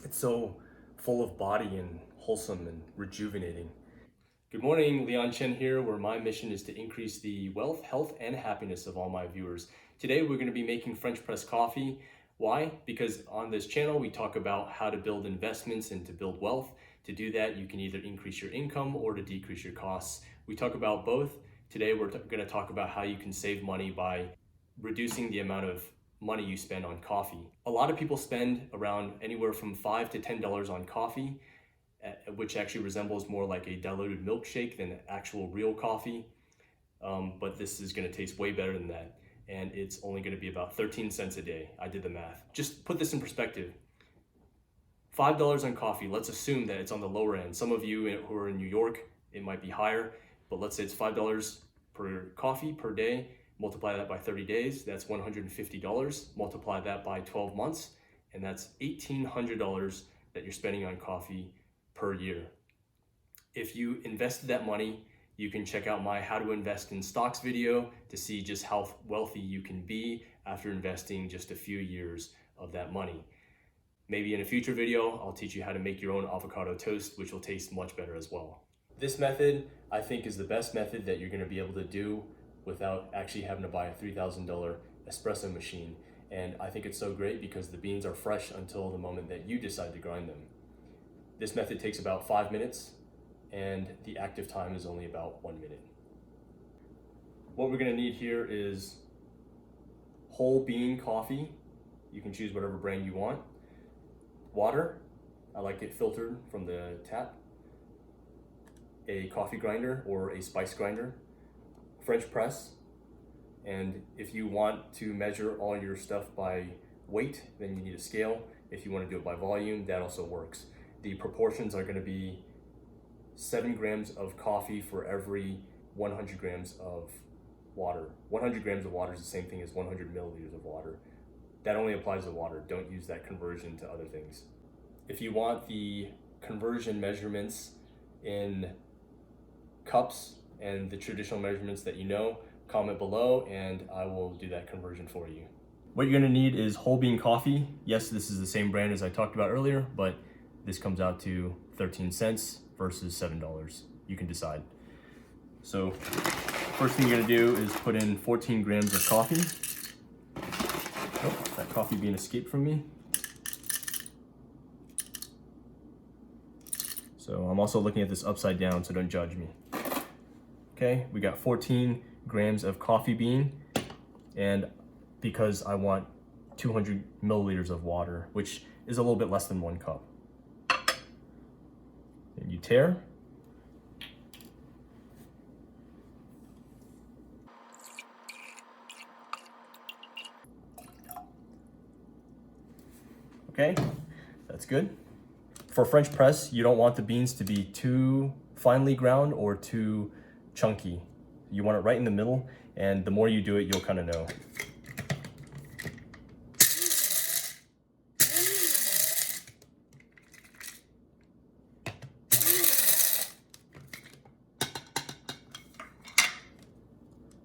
It's so full of body and wholesome and rejuvenating. Good morning, Leon Chen here, where my mission is to increase the wealth, health, and happiness of all my viewers. Today we're going to be making French press coffee. Why? Because on this channel we talk about how to build investments and to build wealth. To do that, you can either increase your income or to decrease your costs. We talk about both. Today we're going to talk about how you can save money by reducing the amount of money you spend on coffee. A lot of people spend around anywhere from $5 to $10 on coffee, which actually resembles more like a diluted milkshake than actual real coffee. But this is going to taste way better than that. And it's only going to be about 13 cents a day. I did the math. Just put this in perspective. $5 on coffee, let's assume that it's on the lower end. Some of you who are in New York, it might be higher, but let's say it's $5 per coffee per day. Multiply that by 30 days, that's $150. Multiply that by 12 months, and that's $1,800 that you're spending on coffee per year. If you invested that money, you can check out my How to Invest in Stocks video to see just how wealthy you can be after investing just a few years of that money. Maybe in a future video, I'll teach you how to make your own avocado toast, which will taste much better as well. This method, I think, is the best method that you're going to be able to do without actually having to buy a $3,000 espresso machine. And I think it's so great because the beans are fresh until the moment that you decide to grind them. This method takes about 5 minutes and the active time is only about 1 minute. What we're going to need here is whole bean coffee. You can choose whatever brand you want. Water, I like it filtered from the tap. A coffee grinder or a spice grinder. French press, and if you want to measure all your stuff by weight, then you need a scale. If you want to do it by volume, that also works. The proportions are going to be 7 grams of coffee for every 100 grams of water. 100 grams of water is the same thing as 100 milliliters of water. That only applies to water. Don't use that conversion to other things. If you want the conversion measurements in cups and the traditional measurements that you know, comment below and I will do that conversion for you. What you're gonna need is whole bean coffee. Yes, this is the same brand as I talked about earlier, but this comes out to 13 cents versus $7. You can decide. So first thing you're gonna do is put in 14 grams of coffee. Oh, that coffee bean escaped from me. So I'm also looking at this upside down, so don't judge me. Okay, we got 14 grams of coffee bean, and because I want 200 milliliters of water, which is a little bit less than 1 cup. And you tare. Okay, that's good. For French press, you don't want the beans to be too finely ground or too chunky. You want it right in the middle, and the more you do it, you'll kind of know.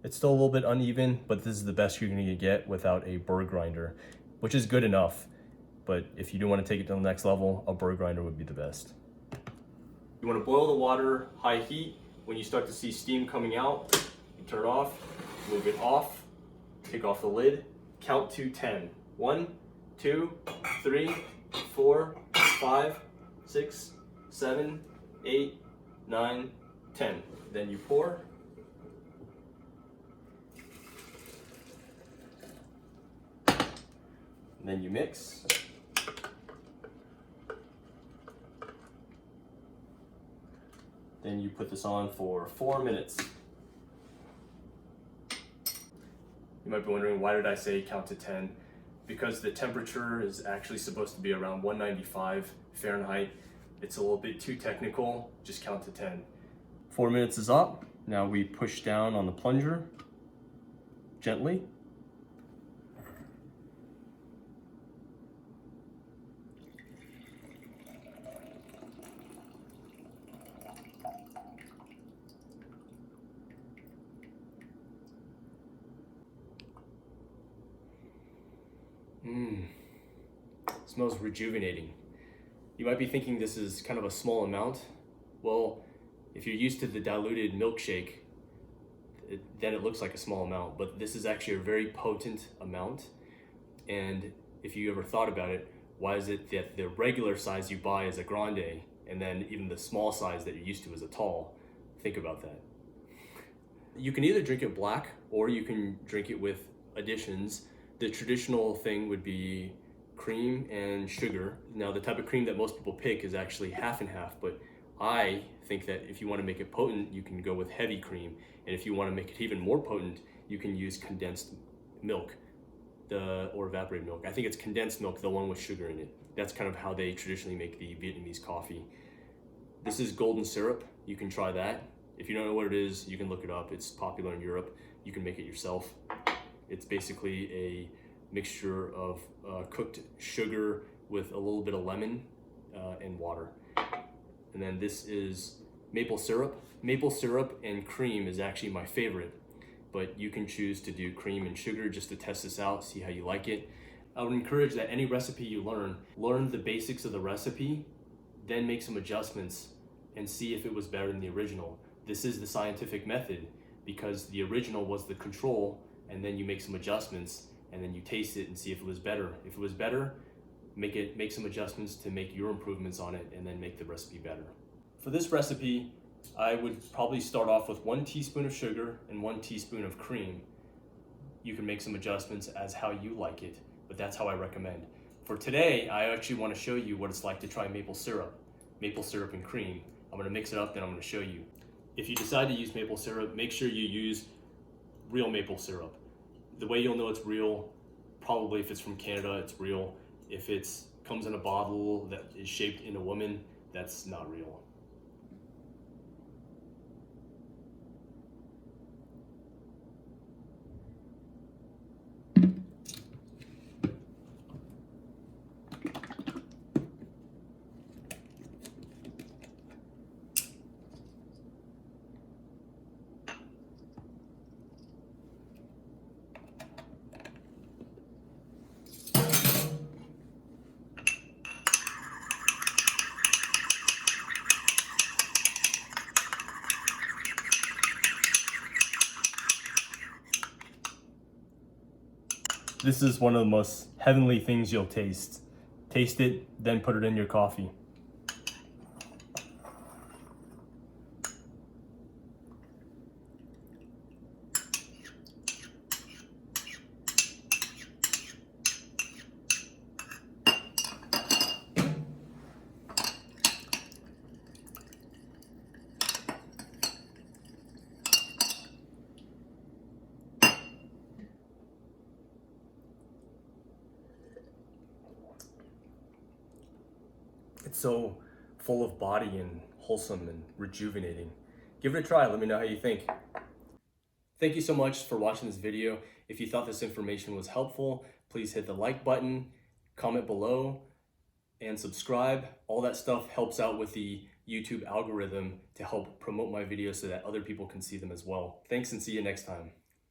It's still a little bit uneven, but this is the best you're going to get without a burr grinder, which is good enough. But if you do want to take it to the next level, a burr grinder would be the best. You want to boil the water high heat. When you start to see steam coming out, you turn it off, move it off, take off the lid, count to 10. 1, 2, 3, 4, 5, 6, 7, 8, 9, 10. Then you pour. And then you mix. Then you put this on for 4 minutes. You might be wondering, why did I say count to 10? Because the temperature is actually supposed to be around 195 Fahrenheit. It's a little bit too technical, just count to 10. 4 minutes is up. Now we push down on the plunger gently. Smells rejuvenating. You might be thinking this is kind of a small amount. Well, if you're used to the diluted milkshake, then it looks like a small amount, but this is actually a very potent amount. And if you ever thought about it, why is it that the regular size you buy is a grande, and then even the small size that you're used to is a tall? Think about that. You can either drink it black or you can drink it with additions. The traditional thing would be cream and sugar. Now, the type of cream that most people pick is actually half and half, but I think that if you want to make it potent, you can go with heavy cream. And if you want to make it even more potent, you can use condensed milk, or evaporated milk. I think it's condensed milk, the one with sugar in it. That's kind of how they traditionally make the Vietnamese coffee. This is golden syrup. You can try that. If you don't know what it is, you can look it up. It's popular in Europe. You can make it yourself. It's basically a mixture of cooked sugar with a little bit of lemon and water. And then this is maple syrup. Maple syrup and cream is actually my favorite, but you can choose to do cream and sugar just to test this out, see how you like it. I would encourage that any recipe you learn the basics of the recipe, then make some adjustments and see if it was better than the original. This is the scientific method because the original was the control, and then you make some adjustments and then you taste it and see if it was better. If it was better, make some adjustments to make your improvements on it and then make the recipe better. For this recipe, I would probably start off with 1 teaspoon of sugar and 1 teaspoon of cream. You can make some adjustments as how you like it, but that's how I recommend. For today, I actually want to show you what it's like to try maple syrup and cream. I'm going to mix it up, then I'm going to show you. If you decide to use maple syrup, make sure you use real maple syrup. The way you'll know it's real, probably if it's from Canada, it's real. If it comes in a bottle that is shaped in a woman, that's not real. This is one of the most heavenly things you'll taste. Taste it, then put it in your coffee. It's so full of body and wholesome and rejuvenating. Give it a try, let me know how you think. Thank you so much for watching this video. If you thought this information was helpful, please hit the like button, comment below, and subscribe. All that stuff helps out with the YouTube algorithm to help promote my videos so that other people can see them as well. Thanks and see you next time.